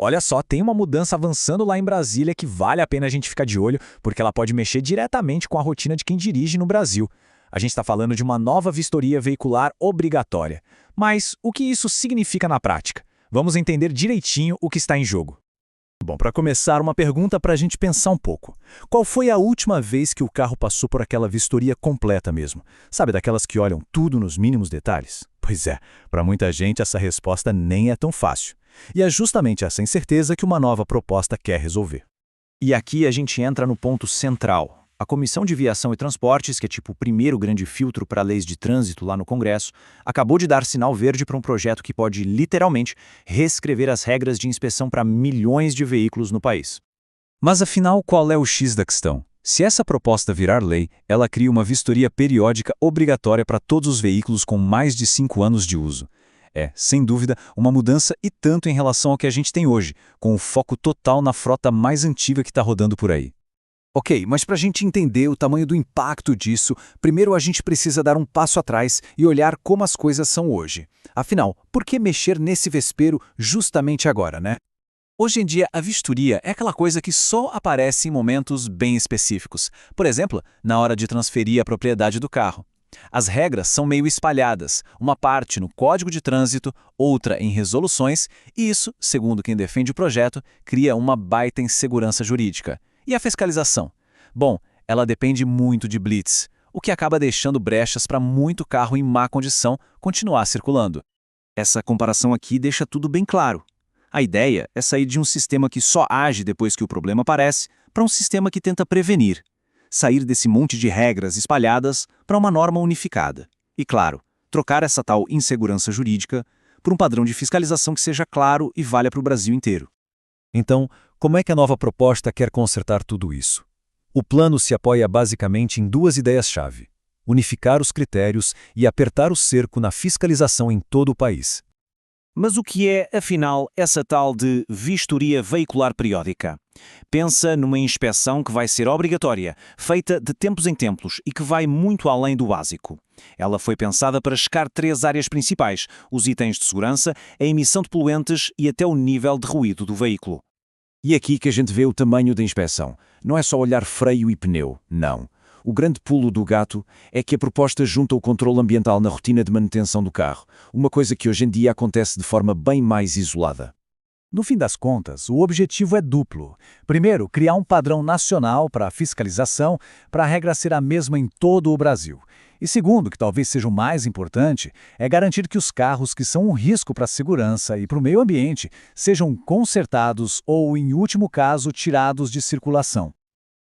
Olha só, tem uma mudança avançando lá em Brasília que vale a pena a gente ficar de olho, porque ela pode mexer diretamente com a rotina de quem dirige no Brasil. A gente está falando de uma nova vistoria veicular obrigatória. Mas o que isso significa na prática? Vamos entender direitinho o que está em jogo. Bom, para começar, uma pergunta para a gente pensar um pouco. Qual foi a última vez que o carro passou por aquela vistoria completa mesmo? Sabe, daquelas que olham tudo nos mínimos detalhes? Pois é, para muita gente essa resposta nem é tão fácil. E é justamente essa incerteza que uma nova proposta quer resolver. E aqui a gente entra no ponto central. A Comissão de Viação e Transportes, que é tipo o primeiro grande filtro para leis de trânsito lá no Congresso, acabou de dar sinal verde para um projeto que pode, literalmente, reescrever as regras de inspeção para milhões de veículos no país. Mas afinal, qual é o X da questão? Se essa proposta virar lei, ela cria uma vistoria periódica obrigatória para todos os veículos com mais de 5 anos de uso. É, sem dúvida, uma mudança e tanto em relação ao que a gente tem hoje, com o foco total na frota mais antiga que está rodando por aí. Ok, mas para a gente entender o tamanho do impacto disso, primeiro a gente precisa dar um passo atrás e olhar como as coisas são hoje. Afinal, por que mexer nesse vespeiro justamente agora, né? Hoje em dia, a vistoria é aquela coisa que só aparece em momentos bem específicos. Por exemplo, na hora de transferir a propriedade do carro. As regras são meio espalhadas, uma parte no Código de Trânsito, outra em resoluções, e isso, segundo quem defende o projeto, cria uma baita insegurança jurídica. E a fiscalização? Bom, ela depende muito de blitz, o que acaba deixando brechas para muito carro em má condição continuar circulando. Essa comparação aqui deixa tudo bem claro. A ideia é sair de um sistema que só age depois que o problema aparece para um sistema que tenta prevenir. Sair desse monte de regras espalhadas para uma norma unificada. E, claro, trocar essa tal insegurança jurídica por um padrão de fiscalização que seja claro e valha para o Brasil inteiro. Então, como é que a nova proposta quer consertar tudo isso? O plano se apoia basicamente em duas ideias-chave: unificar os critérios e apertar o cerco na fiscalização em todo o país. Mas o que é, afinal, essa tal de vistoria veicular periódica? Pensa numa inspeção que vai ser obrigatória, feita de tempos em tempos e que vai muito além do básico. Ela foi pensada para checar 3 áreas principais: os itens de segurança, a emissão de poluentes e até o nível de ruído do veículo. E aqui que a gente vê o tamanho da inspeção. Não é só olhar freio e pneu, não. O grande pulo do gato é que a proposta junta o controle ambiental na rotina de manutenção do carro, uma coisa que hoje em dia acontece de forma bem mais isolada. No fim das contas, o objetivo é duplo. Primeiro, criar um padrão nacional para a fiscalização, para a regra ser a mesma em todo o Brasil. E segundo, que talvez seja o mais importante, é garantir que os carros que são um risco para a segurança e para o meio ambiente sejam consertados ou, em último caso, tirados de circulação.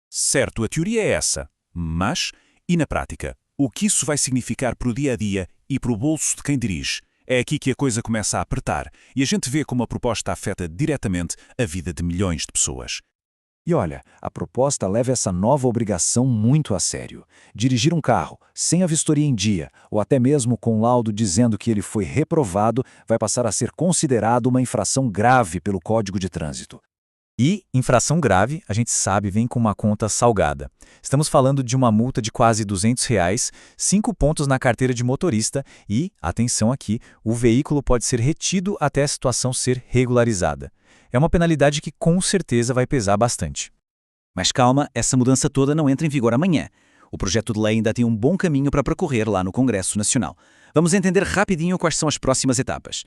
Certo, a teoria é essa. Mas, e na prática? O que isso vai significar para o dia-a-dia e para o bolso de quem dirige? É aqui que a coisa começa a apertar e a gente vê como a proposta afeta diretamente a vida de milhões de pessoas. E olha, a proposta leva essa nova obrigação muito a sério. Dirigir um carro sem a vistoria em dia, ou até mesmo com laudo dizendo que ele foi reprovado, vai passar a ser considerado uma infração grave pelo Código de Trânsito. E infração grave, a gente sabe, vem com uma conta salgada. Estamos falando de uma multa de quase R$ 200, 5 pontos na carteira de motorista e, atenção aqui, o veículo pode ser retido até a situação ser regularizada. É uma penalidade que com certeza vai pesar bastante. Mas calma, essa mudança toda não entra em vigor amanhã. O projeto de lei ainda tem um bom caminho para percorrer lá no Congresso Nacional. Vamos entender rapidinho quais são as próximas etapas.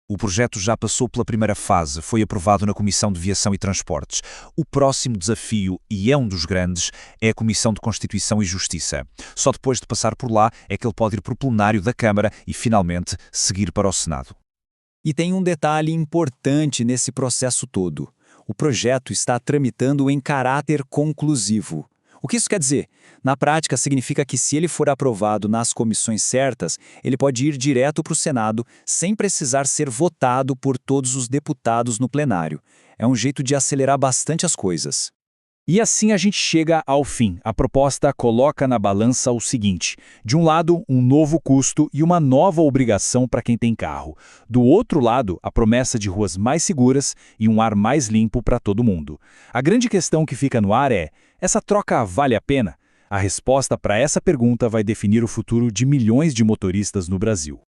O projeto já passou pela primeira fase, foi aprovado na Comissão de Viação e Transportes. O próximo desafio, e é um dos grandes, é a Comissão de Constituição e Justiça. Só depois de passar por lá é que ele pode ir para o plenário da Câmara e, finalmente, seguir para o Senado. E tem um detalhe importante nesse processo todo. O projeto está tramitando em caráter conclusivo. O que isso quer dizer? Na prática, significa que se ele for aprovado nas comissões certas, ele pode ir direto para o Senado, sem precisar ser votado por todos os deputados no plenário. É um jeito de acelerar bastante as coisas. E assim a gente chega ao fim. A proposta coloca na balança o seguinte: de um lado, um novo custo e uma nova obrigação para quem tem carro. Do outro lado, a promessa de ruas mais seguras e um ar mais limpo para todo mundo. A grande questão que fica no ar é: essa troca vale a pena? A resposta para essa pergunta vai definir o futuro de milhões de motoristas no Brasil.